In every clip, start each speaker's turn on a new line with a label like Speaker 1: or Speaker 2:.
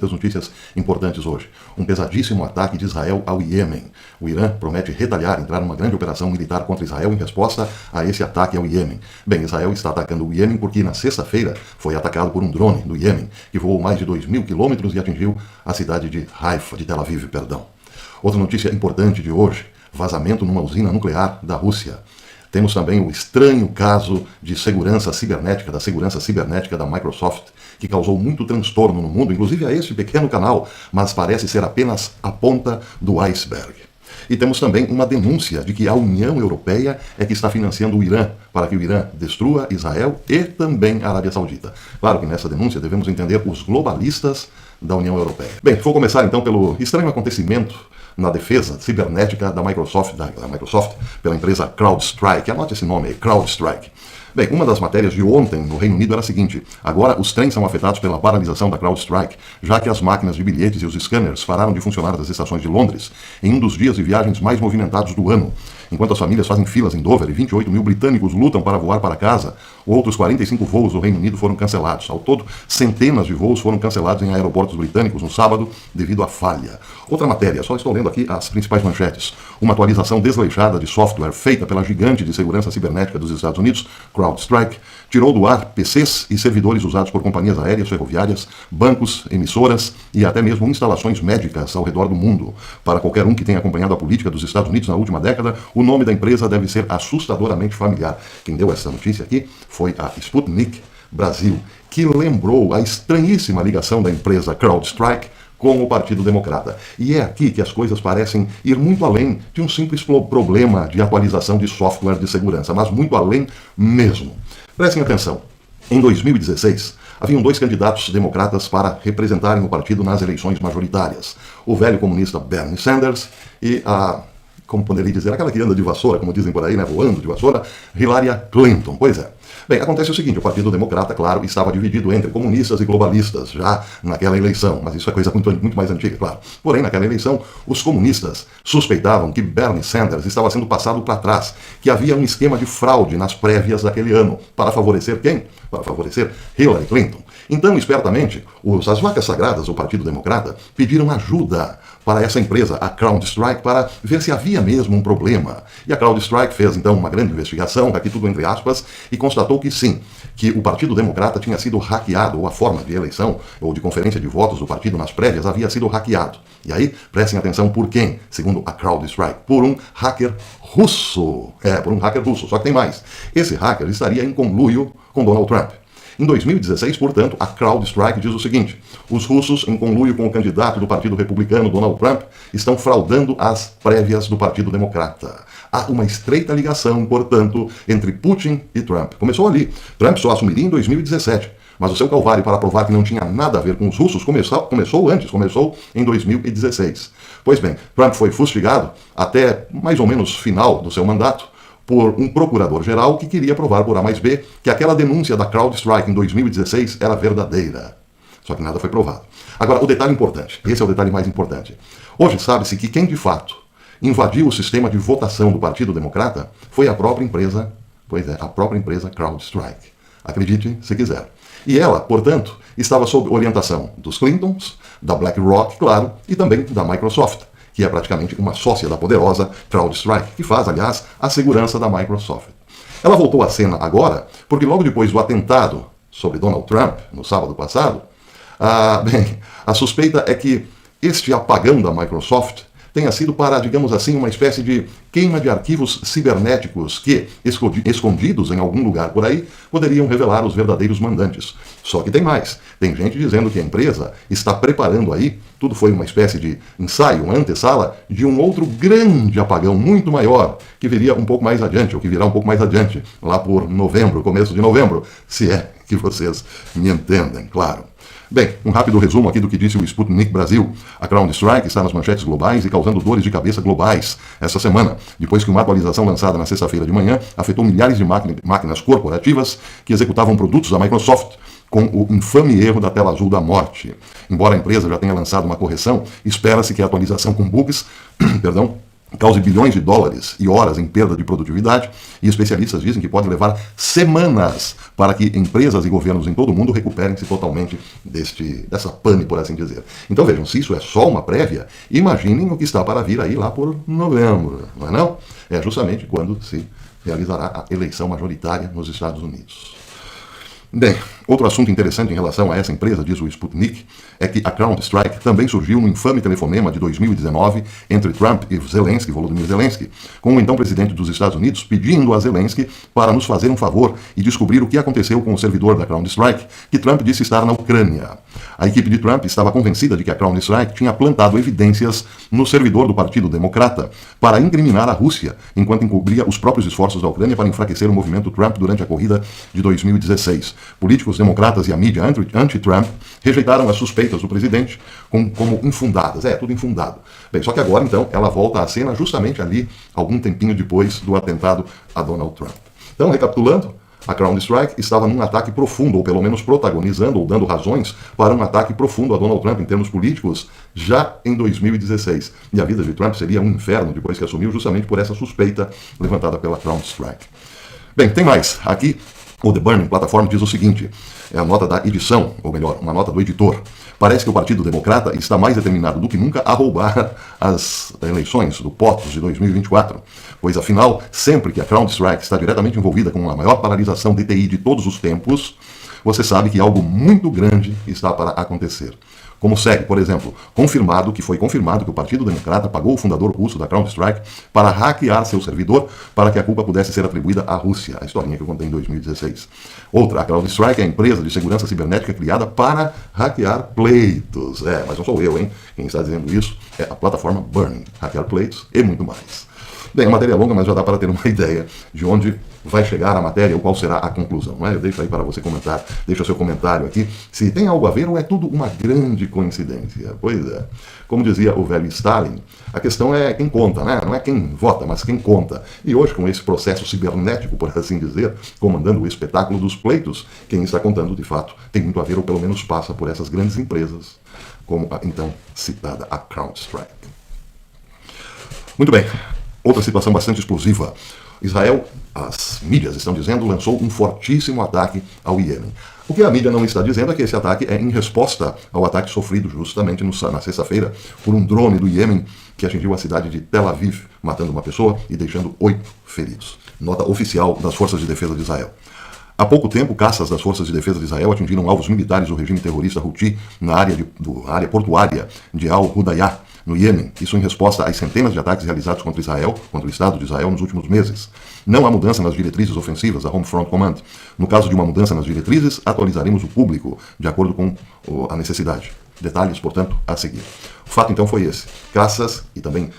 Speaker 1: muitas notícias importantes hoje. Um pesadíssimo ataque de Israel ao Iêmen. O Irã promete retaliar, entrar numa grande operação militar contra Israel em resposta a esse ataque ao Iêmen. Bem, Israel está atacando o Iêmen porque na sexta-feira foi atacado por um drone do Iêmen, que voou mais de 2.000 quilômetros e atingiu a cidade de Haifa, de Tel Aviv, perdão. Outra notícia importante de hoje, vazamento numa usina nuclear da Rússia. Temos também o estranho caso de segurança cibernética da Microsoft, que causou muito transtorno no mundo, inclusive a este pequeno canal, mas parece ser apenas a ponta do iceberg. E temos também uma denúncia de que a União Europeia é que está financiando o Irã, para que o Irã destrua Israel e também a Arábia Saudita. Claro que nessa denúncia devemos entender os globalistas da União Europeia. Bem, vou começar então pelo estranho acontecimento na defesa cibernética da Microsoft pela empresa CrowdStrike. Anote esse nome aí, CrowdStrike. Bem, uma das matérias de ontem no Reino Unido era a seguinte: agora os trens são afetados pela paralisação da CrowdStrike, já que as máquinas de bilhetes e os scanners pararam de funcionar nas estações de Londres em um dos dias de viagens mais movimentados do ano. Enquanto as famílias fazem filas em Dover e 28 mil britânicos lutam para voar para casa, outros 45 voos do Reino Unido foram cancelados. Ao todo, centenas de voos foram cancelados em aeroportos britânicos no sábado devido à falha. Outra matéria, só estou lendo aqui as principais manchetes. Uma atualização desleixada de software feita pela gigante de segurança cibernética dos Estados Unidos, CrowdStrike, tirou do ar PCs e servidores usados por companhias aéreas, ferroviárias, bancos, emissoras e até mesmo instalações médicas ao redor do mundo. Para qualquer um que tenha acompanhado a política dos Estados Unidos na última década, o nome da empresa deve ser assustadoramente familiar. Quem deu essa notícia aqui foi a Sputnik Brasil, que lembrou a estranhíssima ligação da empresa CrowdStrike com o Partido Democrata. E é aqui que as coisas parecem ir muito além de um simples problema de atualização de software de segurança, mas muito além mesmo. Prestem atenção. Em 2016, haviam dois candidatos democratas para representarem o partido nas eleições majoritárias. O velho comunista Bernie Sanders e como poderia dizer, aquela que anda de vassoura, como dizem por aí, né, voando de vassoura, Hillary Clinton. Pois é. Bem, acontece o seguinte: o Partido Democrata, claro, estava dividido entre comunistas e globalistas já naquela eleição, mas isso é coisa muito mais antiga, claro. Porém, naquela eleição, os comunistas suspeitavam que Bernie Sanders estava sendo passado para trás, que havia um esquema de fraude nas prévias daquele ano, para favorecer quem? Para favorecer Hillary Clinton. Então, espertamente, as vacas sagradas do Partido Democrata pediram ajuda para essa empresa, a CrowdStrike, para ver se havia mesmo um problema. E a CrowdStrike fez, então, uma grande investigação, aqui tudo entre aspas, e constatou que sim, que o Partido Democrata tinha sido hackeado, ou a forma de eleição, ou de conferência de votos do partido nas prévias havia sido hackeado. E aí, prestem atenção por quem? Segundo a CrowdStrike, por um hacker russo. Por um hacker russo, só que tem mais. Esse hacker estaria em conluio com Donald Trump. Em 2016, portanto, a CrowdStrike diz o seguinte: os russos, em conluio com o candidato do Partido Republicano, Donald Trump, estão fraudando as prévias do Partido Democrata. Há uma estreita ligação, portanto, entre Putin e Trump. Começou ali. Trump só assumiria em 2017. Mas o seu calvário para provar que não tinha nada a ver com os russos começou antes, começou em 2016. Pois bem, Trump foi fustigado até mais ou menos final do seu mandato por um procurador-geral que queria provar por A mais B que aquela denúncia da CrowdStrike em 2016 era verdadeira. Só que nada foi provado. Agora, o detalhe importante, esse é o detalhe mais importante. Hoje sabe-se que quem de fato invadiu o sistema de votação do Partido Democrata foi a própria empresa, a própria empresa CrowdStrike. Acredite se quiser. E ela, portanto, estava sob orientação dos Clintons, da BlackRock, claro, e também da Microsoft, que é praticamente uma sócia da poderosa CrowdStrike, que faz, aliás, a segurança da Microsoft. Ela voltou à cena agora, porque logo depois do atentado sobre Donald Trump, no sábado passado, a suspeita é que este apagão da Microsoft tenha sido para, digamos assim, uma espécie de queima de arquivos cibernéticos que, escondidos em algum lugar por aí, poderiam revelar os verdadeiros mandantes. Só que tem mais. Tem gente dizendo que a empresa está preparando aí, tudo foi uma espécie de ensaio, uma antessala, de um outro grande apagão muito maior, que viria um pouco mais adiante, ou que virá um pouco mais adiante, lá por novembro, começo de novembro, se é que vocês me entendem, claro. Bem, um rápido resumo aqui do que disse o Sputnik Brasil. A CrowdStrike está nas manchetes globais e causando dores de cabeça globais essa semana, depois que uma atualização lançada na sexta-feira de manhã afetou milhares de máquinas corporativas que executavam produtos da Microsoft, com o infame erro da tela azul da morte. Embora a empresa já tenha lançado uma correção, espera-se que a atualização com bugs cause bilhões de dólares e horas em perda de produtividade, e especialistas dizem que pode levar semanas para que empresas e governos em todo o mundo recuperem-se totalmente dessa pane, por assim dizer. Então vejam, se isso é só uma prévia, imaginem o que está para vir aí lá por novembro, não é não? É justamente quando se realizará a eleição majoritária nos Estados Unidos. Bem, outro assunto interessante em relação a essa empresa, diz o Sputnik, é que a CrowdStrike também surgiu no infame telefonema de 2019 entre Trump e Zelensky, Volodymyr Zelensky, com o então presidente dos Estados Unidos pedindo a Zelensky para nos fazer um favor e descobrir o que aconteceu com o servidor da CrowdStrike, que Trump disse estar na Ucrânia. A equipe de Trump estava convencida de que a CrowdStrike tinha plantado evidências no servidor do Partido Democrata para incriminar a Rússia, enquanto encobria os próprios esforços da Ucrânia para enfraquecer o movimento Trump durante a corrida de 2016. Políticos democratas e a mídia anti-Trump rejeitaram as suspeitas do presidente como infundadas. É, tudo infundado. Bem, só que agora, então, ela volta à cena justamente ali, algum tempinho depois do atentado a Donald Trump. Então, recapitulando, a CrowdStrike estava num ataque profundo, ou pelo menos protagonizando ou dando razões para um ataque profundo a Donald Trump em termos políticos, já em 2016. E a vida de Trump seria um inferno depois que assumiu, justamente por essa suspeita levantada pela CrowdStrike. Bem, tem mais. Aqui, o The Burning Platform diz o seguinte, é a nota da edição, ou melhor, uma nota do editor. Parece que o Partido Democrata está mais determinado do que nunca a roubar as eleições do POTUS de 2024, pois afinal, sempre que a CrowdStrike está diretamente envolvida com a maior paralisação de TI de todos os tempos, você sabe que algo muito grande está para acontecer. Como segue, por exemplo, foi confirmado que o Partido Democrata pagou o fundador russo da CrowdStrike para hackear seu servidor para que a culpa pudesse ser atribuída à Rússia. A historinha que eu contei em 2016. Outra, a CrowdStrike é a empresa de segurança cibernética criada para hackear pleitos. É, mas não sou eu, hein? Quem está dizendo isso é a plataforma Burning. Hackear pleitos e muito mais. Bem, a matéria é longa, mas já dá para ter uma ideia de onde vai chegar a matéria ou qual será a conclusão. Não é? Eu deixo aí para você comentar, deixa o seu comentário aqui, se tem algo a ver ou é tudo uma grande coincidência. Pois é, como dizia o velho Stalin, a questão é quem conta, né? Não é quem vota, mas quem conta. E hoje, com esse processo cibernético, por assim dizer, comandando o espetáculo dos pleitos, quem está contando, de fato, tem muito a ver ou pelo menos passa por essas grandes empresas, como a então citada a CrowdStrike. Muito bem. Outra situação bastante explosiva. Israel, as mídias estão dizendo, lançou um fortíssimo ataque ao Iêmen. O que a mídia não está dizendo é que esse ataque é em resposta ao ataque sofrido justamente na sexta-feira por um drone do Iêmen que atingiu a cidade de Tel Aviv, matando uma pessoa e deixando 8 feridos. Nota oficial das Forças de Defesa de Israel. Há pouco tempo, caças das Forças de Defesa de Israel atingiram alvos militares do regime terrorista Houthi na área portuária de Al-Hudaydah, no Iêmen, isso em resposta às centenas de ataques realizados contra Israel, contra o Estado de Israel nos últimos meses. Não há mudança nas diretrizes ofensivas da Homefront Command. No caso de uma mudança nas diretrizes, atualizaremos o público, de acordo com a necessidade. Detalhes, portanto, a seguir. O fato, então, foi esse. Caças e também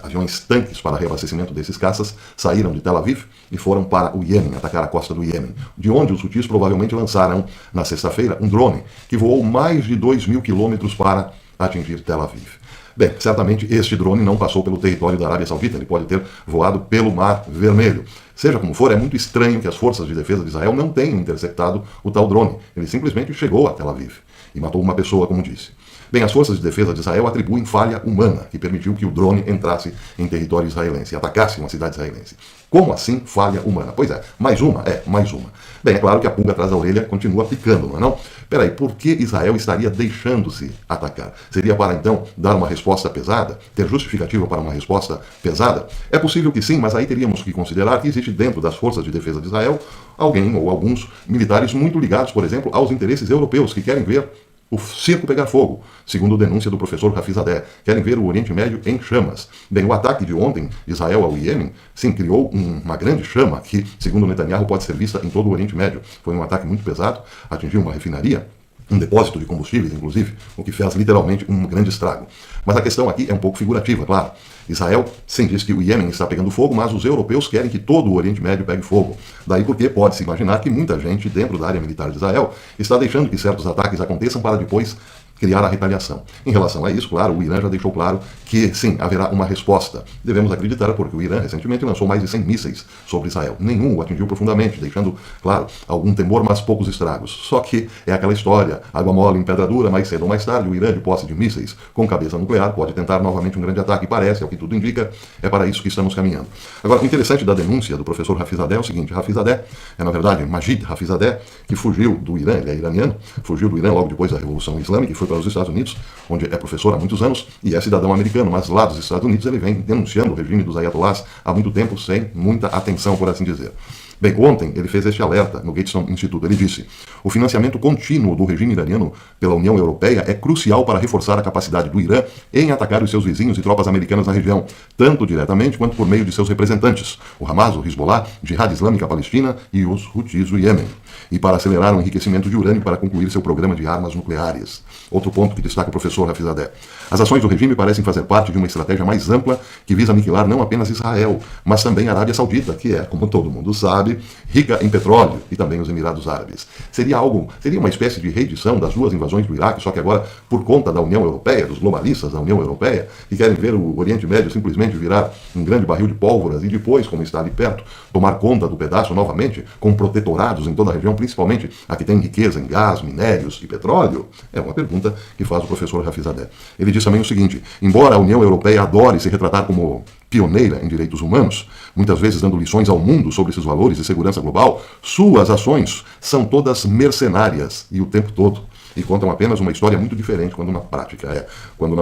Speaker 1: aviões-tanques para reabastecimento desses caças saíram de Tel Aviv e foram para o Iêmen, atacar a costa do Iêmen, de onde os hutis provavelmente lançaram, na sexta-feira, um drone que voou mais de 2.000 quilômetros para atingir Tel Aviv. Bem, certamente este drone não passou pelo território da Arábia Saudita, ele pode ter voado pelo Mar Vermelho. Seja como for, é muito estranho que as forças de defesa de Israel não tenham interceptado o tal drone. Ele simplesmente chegou a Tel Aviv e matou uma pessoa, como disse. Bem, as forças de defesa de Israel atribuem falha humana, que permitiu que o drone entrasse em território israelense e atacasse uma cidade israelense. Como assim falha humana? Pois é, mais uma? É, mais uma. Bem, é claro que a pulga atrás da orelha continua picando, não é não? Peraí, por que Israel estaria deixando-se atacar? Seria para, então, dar uma resposta pesada? Ter justificativa para uma resposta pesada? É possível que sim, mas aí teríamos que considerar que existe dentro das forças de defesa de Israel alguém ou alguns militares muito ligados, por exemplo, aos interesses europeus, que querem ver o circo pegar fogo, segundo denúncia do professor Hafizadeh. Querem ver o Oriente Médio em chamas. Bem, o ataque de ontem de Israel ao Iêmen, sim, criou uma grande chama que, segundo Netanyahu, pode ser vista em todo o Oriente Médio. Foi um ataque muito pesado, atingiu uma refinaria, um depósito de combustíveis, inclusive, o que fez literalmente um grande estrago. Mas a questão aqui é um pouco figurativa, claro. Israel, sim, diz que o Iêmen está pegando fogo, mas os europeus querem que todo o Oriente Médio pegue fogo. Daí porque pode-se imaginar que muita gente dentro da área militar de Israel está deixando que certos ataques aconteçam para depois criar a retaliação. Em relação a isso, claro, o Irã já deixou claro que, sim, haverá uma resposta. Devemos acreditar porque o Irã recentemente lançou mais de 100 mísseis sobre Israel. Nenhum o atingiu profundamente, deixando, claro, algum temor, mas poucos estragos. Só que é aquela história, água mole em pedra dura, mais cedo ou mais tarde, o Irã, de posse de mísseis com cabeça nuclear, pode tentar novamente um grande ataque. Parece, ao que tudo indica, é para isso que estamos caminhando. Agora, o interessante da denúncia do professor Hafizadeh é o seguinte: Hafizadeh é, na verdade, Majid Hafizadeh, que fugiu do Irã, ele é iraniano, fugiu do Irã logo depois da Revolução Islâmica e foi para os Estados Unidos, onde é professor há muitos anos e é cidadão americano, mas lá dos Estados Unidos ele vem denunciando o regime dos ayatollahs há muito tempo, sem muita atenção, por assim dizer. Bem, ontem ele fez este alerta no Gatestone Institute. Ele disse: o financiamento contínuo do regime iraniano pela União Europeia é crucial para reforçar a capacidade do Irã em atacar os seus vizinhos e tropas americanas na região, tanto diretamente quanto por meio de seus representantes, o Hamas, o Hezbollah, Jihad Islâmica Palestina e os Houthis do Iêmen, e para acelerar o enriquecimento de urânio para concluir seu programa de armas nucleares. Outro ponto que destaca o professor Hafizadeh: as ações do regime parecem fazer parte de uma estratégia mais ampla que visa aniquilar não apenas Israel, mas também a Arábia Saudita, que é, como todo mundo sabe, rica em petróleo, e também os Emirados Árabes. Seria uma espécie de reedição das duas invasões do Iraque, só que agora por conta da União Europeia, dos globalistas da União Europeia, que querem ver o Oriente Médio simplesmente virar um grande barril de pólvoras e depois, como está ali perto, tomar conta do pedaço novamente, com protetorados em toda a região, principalmente a que tem riqueza em gás, minérios e petróleo? É uma pergunta que faz o professor Hafizadeh. Ele diz também o seguinte: embora a União Europeia adore se retratar como pioneira em direitos humanos, muitas vezes dando lições ao mundo sobre esses valores e segurança global, suas ações são todas mercenárias e o tempo todo, e contam apenas uma história muito diferente quando na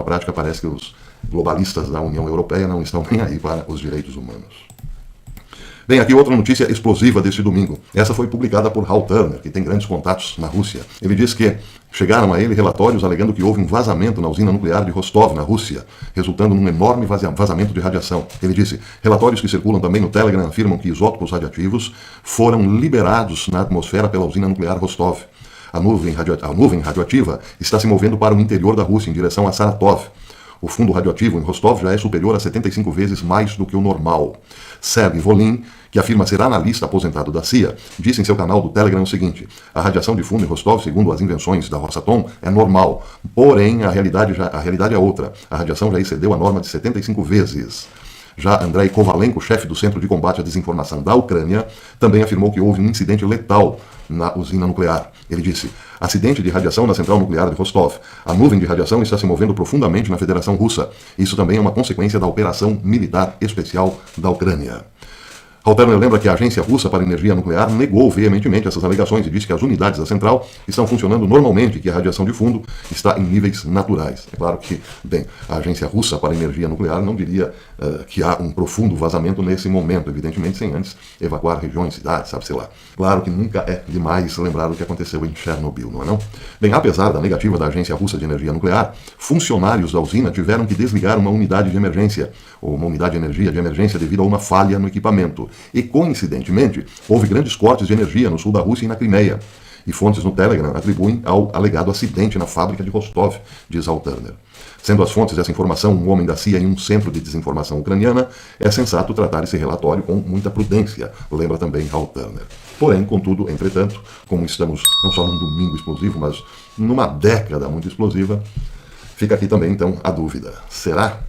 Speaker 1: prática parece que os globalistas da União Europeia não estão nem aí para os direitos humanos. Bem, aqui outra notícia explosiva deste domingo. Essa foi publicada por Hal Turner, que tem grandes contatos na Rússia. Ele diz que chegaram a ele relatórios alegando que houve um vazamento na usina nuclear de Rostov, na Rússia, resultando num enorme vazamento de radiação. Ele disse: relatórios que circulam também no Telegram afirmam que isótopos radiativos foram liberados na atmosfera pela usina nuclear Rostov. A nuvem radioativa está se movendo para o interior da Rússia, em direção a Saratov. O fundo radioativo em Rostov já é superior a 75 vezes mais do que o normal. Sergei Volin, que afirma ser analista aposentado da CIA, disse em seu canal do Telegram o seguinte: a radiação de fundo em Rostov, segundo as invenções da Rosatom, é normal. Porém, a realidade é outra. A radiação já excedeu a norma de 75 vezes. Já Andrei Kovalenko, chefe do Centro de Combate à Desinformação da Ucrânia, também afirmou que houve um incidente letal na usina nuclear. Ele disse: acidente de radiação na central nuclear de Rostov. A nuvem de radiação está se movendo profundamente na Federação Russa. Isso também é uma consequência da operação militar especial da Ucrânia. Halterner lembra que a Agência Russa para Energia Nuclear negou veementemente essas alegações e disse que as unidades da central estão funcionando normalmente e que a radiação de fundo está em níveis naturais. É claro que, bem, a Agência Russa para Energia Nuclear não diria que há um profundo vazamento nesse momento, evidentemente sem antes evacuar regiões, cidades, sabe-se lá. Claro que nunca é demais lembrar o que aconteceu em Chernobyl, não é não? Bem, apesar da negativa da Agência Russa de Energia Nuclear, funcionários da usina tiveram que desligar uma unidade de emergência, ou uma unidade de energia de emergência devido a uma falha no equipamento. E, coincidentemente, houve grandes cortes de energia no sul da Rússia e na Crimeia. E fontes no Telegram atribuem ao alegado acidente na fábrica de Rostov, diz Hal Turner. Sendo as fontes dessa informação um homem da CIA em um centro de desinformação ucraniana, é sensato tratar esse relatório com muita prudência, lembra também Hal Turner. Porém, contudo, entretanto, como estamos não só num domingo explosivo, mas numa década muito explosiva, fica aqui também, então, a dúvida. Será